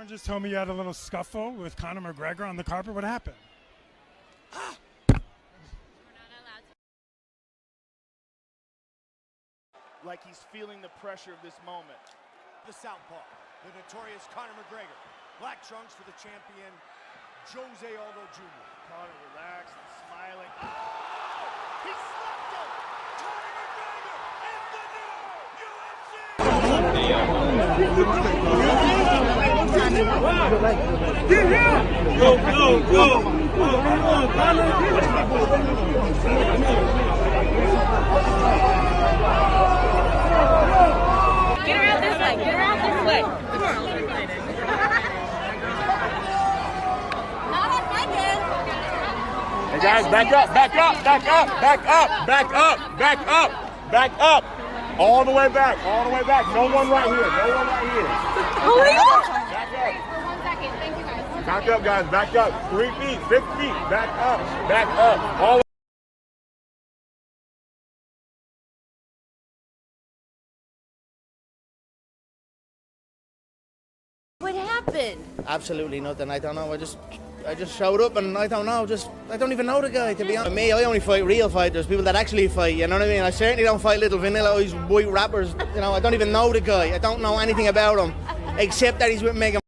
Someone just told me you had a little scuffle with Conor McGregor on the carpet. What happened? Like he's feeling the pressure of this moment. The southpaw, the notorious Conor McGregor. Black trunks for the champion, Jose Aldo Jr. Conor relaxed, smiling. Oh! He slapped him! Conor McGregor is the new UFC! Go, go, go! Come on, Conor! Get around this way. Get around this way. Come on. Not on my head. Hey guys, back up, back up, back up, back up, back up, back up, back up. All the way back, all the way back. No one right here, no one right here. Oh my God. Back up. For 1 second. Thank you guys. Back up, guys, back up. 3 feet, 6 feet, back up, back up. All What happened? Absolutely nothing. I don't know. I just showed up and I don't know. I don't even know the guy, to be honest. Me, I only fight real fighters, people that actually fight. You know what I mean? I certainly don't fight little vanilla white rappers. You know, I don't even know the guy. I don't know anything about him except that he's with Megan.